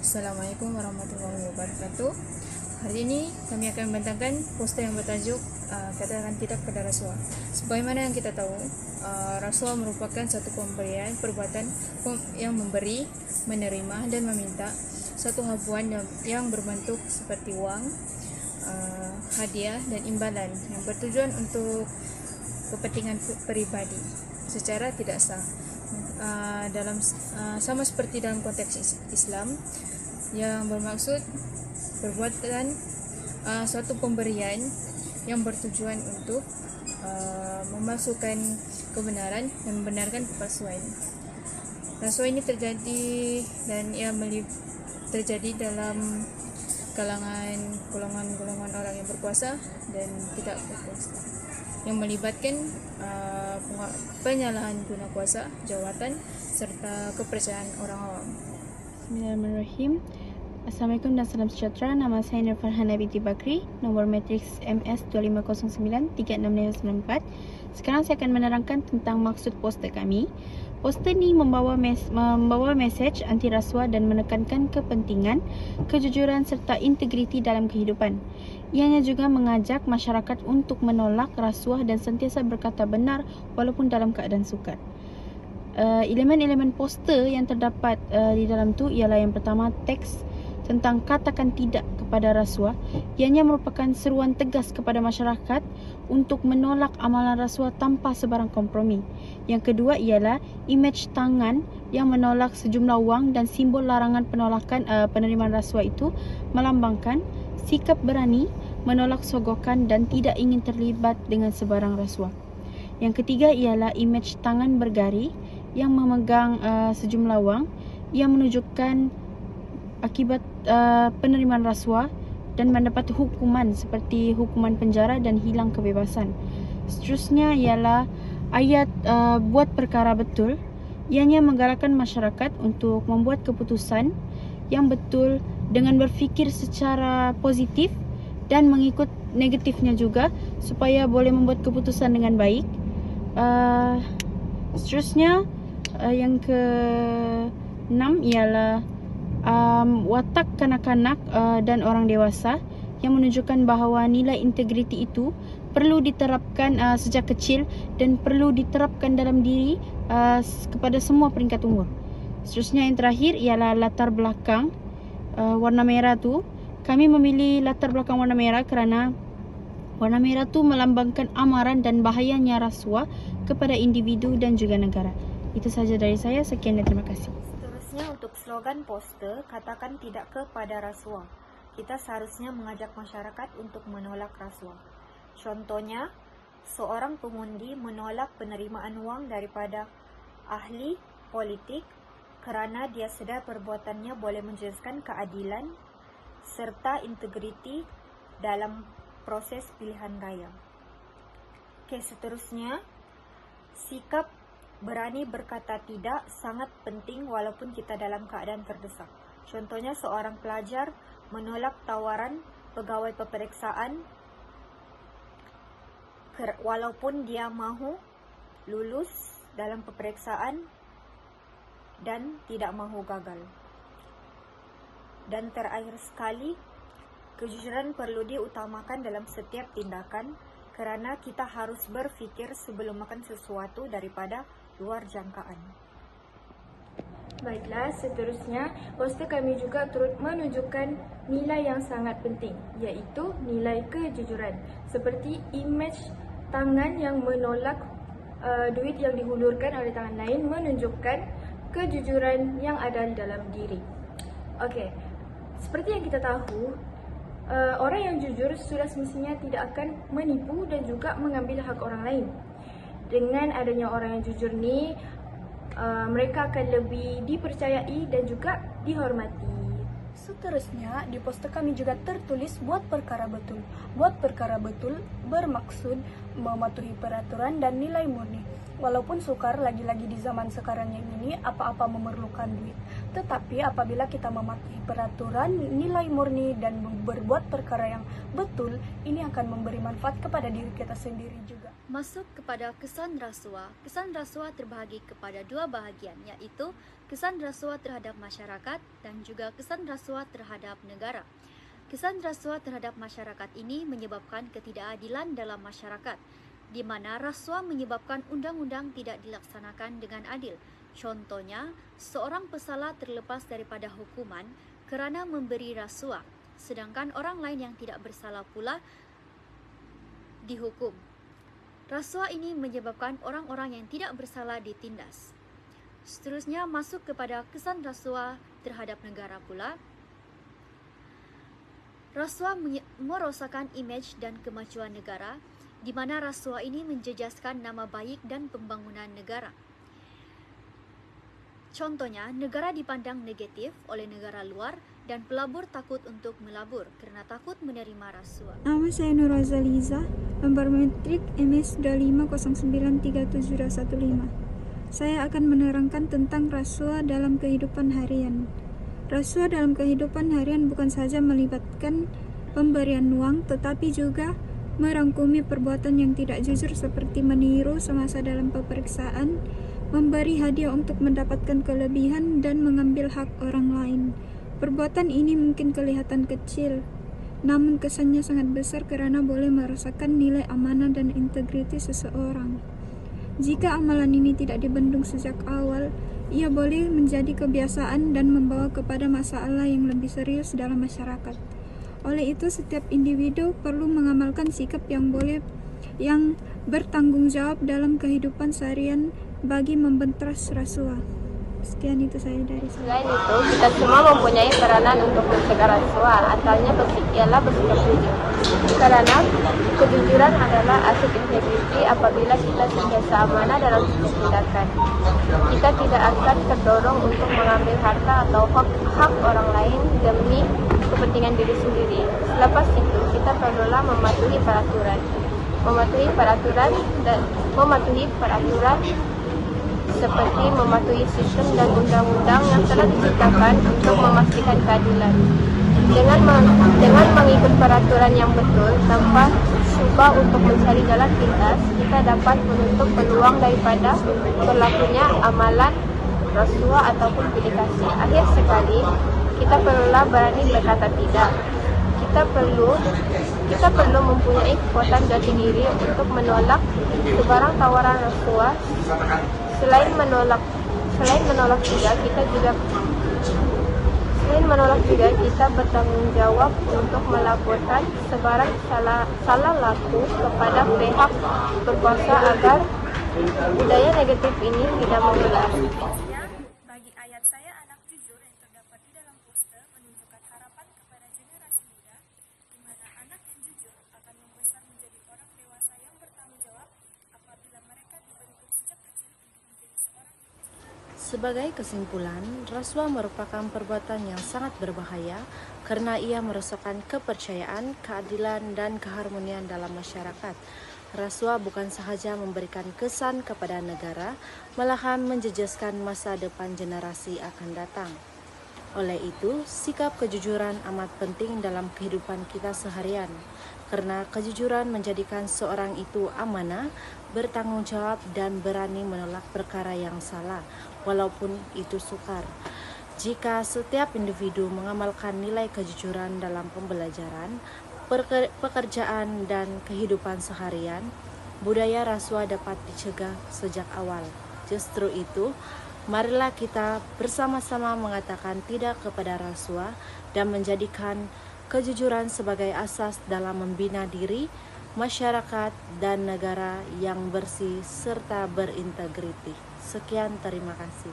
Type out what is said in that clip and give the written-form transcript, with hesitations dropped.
Assalamualaikum warahmatullahi wabarakatuh. Hari ini kami akan membentangkan poster yang bertajuk katakan tidak pada rasuah. Sebagaimana yang kita tahu, rasuah merupakan satu pemberian perbuatan yang memberi, menerima dan meminta satu habuan yang berbentuk seperti wang, hadiah dan imbalan yang bertujuan untuk kepentingan peribadi secara tidak sah. Sama seperti dalam konteks Islam yang bermaksud perbuatan suatu pemberian yang bertujuan untuk memasukkan kebenaran dan membenarkan kepalsuan. Rasuah ini terjadi dan ia terjadi dalam kalangan golongan orang yang berkuasa dan tidak berkuasa, yang melibatkan penyalahan guna kuasa, jawatan, serta kepercayaan orang awam. Bismillahirrahmanirrahim. Assalamualaikum dan salam sejahtera. Nama saya Nur Farhana binti Bakri, nomor matriks MS2509-36594. Sekarang saya akan menerangkan tentang maksud poster kami. Poster ini membawa mesej anti rasuah dan menekankan kepentingan, kejujuran serta integriti dalam kehidupan. Ianya juga mengajak masyarakat untuk menolak rasuah dan sentiasa berkata benar walaupun dalam keadaan sukar. Elemen-elemen poster yang terdapat di dalam tu ialah yang pertama, teks tentang katakan tidak kepada rasuah. Ianya merupakan seruan tegas kepada masyarakat untuk menolak amalan rasuah tanpa sebarang kompromi. Yang kedua ialah imej tangan yang menolak sejumlah wang dan simbol larangan penerimaan rasuah itu melambangkan sikap berani menolak sogokan dan tidak ingin terlibat dengan sebarang rasuah. Yang ketiga ialah imej tangan bergari yang memegang sejumlah wang yang menunjukkan akibat penerimaan rasuah dan mendapat hukuman seperti hukuman penjara dan hilang kebebasan. Seterusnya ialah ayat buat perkara betul. Ianya menggalakkan masyarakat untuk membuat keputusan yang betul dengan berfikir secara positif dan mengikut negatifnya juga supaya boleh membuat keputusan dengan baik. Seterusnya yang ke-6 ialah watak kanak-kanak dan orang dewasa yang menunjukkan bahawa nilai integriti itu perlu diterapkan sejak kecil dan perlu diterapkan dalam diri kepada semua peringkat umur. Seterusnya yang terakhir ialah latar belakang warna merah tu. Kami memilih latar belakang warna merah kerana warna merah tu melambangkan amaran dan bahayanya rasuah kepada individu dan juga negara. Itu sahaja dari saya. Sekian dan terima kasih. Seterusnya untuk slogan poster, katakan tidak kepada rasuah. Kita seharusnya mengajak masyarakat untuk menolak rasuah. Contohnya, seorang pengundi menolak penerimaan wang daripada ahli politik kerana dia sedar perbuatannya boleh menjelaskan keadilan serta integriti dalam proses pilihan raya. Seterusnya, sikap berani berkata tidak sangat penting walaupun kita dalam keadaan terdesak. Contohnya, seorang pelajar menolak tawaran pegawai peperiksaan walaupun dia mahu lulus dalam peperiksaan dan tidak mahu gagal. Dan terakhir sekali, kejujuran perlu diutamakan dalam setiap tindakan kerana kita harus berfikir sebelum makan sesuatu daripada luar jangkaan. Baiklah, seterusnya poster kami juga turut menunjukkan nilai yang sangat penting, iaitu nilai kejujuran. Seperti imej tangan yang menolak duit yang dihulurkan oleh tangan lain menunjukkan kejujuran yang ada di dalam diri. Okey, seperti yang kita tahu, orang yang jujur sudah semestinya tidak akan menipu dan juga mengambil hak orang lain. Dengan adanya orang yang jujur ni, mereka akan lebih dipercayai dan juga dihormati. Seterusnya, di poster kami juga tertulis buat perkara betul. Buat perkara betul bermaksud mematuhi peraturan dan nilai murni. Walaupun sukar lagi-lagi di zaman sekarang yang ini, apa-apa memerlukan duit. Tetapi apabila kita mematuhi peraturan, nilai murni dan berbuat perkara yang betul, ini akan memberi manfaat kepada diri kita sendiri juga. Masuk kepada kesan rasuah. Kesan rasuah terbahagi kepada dua bahagian, iaitu kesan rasuah terhadap masyarakat dan juga kesan rasuah terhadap negara. Kesan rasuah terhadap masyarakat ini menyebabkan ketidakadilan dalam masyarakat, di mana rasuah menyebabkan undang-undang tidak dilaksanakan dengan adil. Contohnya, seorang pesalah terlepas daripada hukuman kerana memberi rasuah, sedangkan orang lain yang tidak bersalah pula dihukum. Rasuah ini menyebabkan orang-orang yang tidak bersalah ditindas. Seterusnya, masuk kepada kesan rasuah terhadap negara pula. Rasuah merosakkan imej dan kemajuan negara, di mana rasuah ini menjejaskan nama baik dan pembangunan negara. Contohnya, negara dipandang negatif oleh negara luar dan pelabur takut untuk melabur kerana takut menerima rasuah. Nama saya Nur Azaliza, lembar metrik MS 25093715. Saya akan menerangkan tentang rasuah dalam kehidupan harian. Rasuah dalam kehidupan harian bukan saja melibatkan pemberian uang, tetapi juga merangkumi perbuatan yang tidak jujur seperti meniru semasa dalam pemeriksaan, memberi hadiah untuk mendapatkan kelebihan, dan mengambil hak orang lain. Perbuatan ini mungkin kelihatan kecil, namun kesannya sangat besar kerana boleh merosakkan nilai amanah dan integritas seseorang. Jika amalan ini tidak dibendung sejak awal, ia boleh menjadi kebiasaan dan membawa kepada masalah yang lebih serius dalam masyarakat. Oleh itu, setiap individu perlu mengamalkan sikap yang bertanggung jawab dalam kehidupan seharian bagi membentas rasuah. Sekian itu saya dari saya. Selain itu, kita semua mempunyai peranan untuk mencegah rasuah, asalnya ialah bersikap jujur. Karena kejujuran adalah aset integriti apabila kita sentiasa amanah dalam setiap tindakan. Kita tidak akan terdorong untuk mengambil harta atau hak orang lain demi kepentingan diri sendiri. Selepas itu, kita perlulah mematuhi peraturan seperti mematuhi sistem dan undang-undang yang telah diciptakan untuk memastikan keadilan. Dengan mengikut peraturan yang betul tanpa cuba untuk mencari jalan pintas, kita dapat menutup peluang daripada berlakunya amalan rasuah ataupun bilik kasih. Akhir sekali, kita perlulah berani berkata tidak. Kita perlu mempunyai kekuatan jati diri untuk menolak sebarang tawaran rasuah. Selain menolak juga kita bertanggung jawab untuk melaporkan sebarang salah laku kepada pihak berkuasa agar budaya negatif ini tidak mengulang. Bagi ayat saya anak jujur yang terdapat di dalam poster menunjukkan harapan kepada generasi muda, di mana anak yang jujur akan membesar menjadi orang dewasa yang bertanggung jawab apabila mereka dibentuk sejak kecil untuk menjadi seorang yang jujur. Sebagai kesimpulan, rasuah merupakan perbuatan yang sangat berbahaya karena ia merosakkan kepercayaan, keadilan, dan keharmonian dalam masyarakat. Rasuah bukan sahaja memberikan kesan kepada negara, malahan menjejaskan masa depan generasi akan datang. Oleh itu, sikap kejujuran amat penting dalam kehidupan kita seharian, karena kejujuran menjadikan seorang itu amanah, bertanggung jawab, dan berani menolak perkara yang salah, walaupun itu sukar. Jika setiap individu mengamalkan nilai kejujuran dalam pembelajaran, pekerjaan, dan kehidupan seharian, budaya rasuah dapat dicegah sejak awal. Justru itu, marilah kita bersama-sama mengatakan tidak kepada rasuah dan menjadikan kejujuran sebagai asas dalam membina diri, masyarakat, dan negara yang bersih serta berintegriti. Sekian, terima kasih.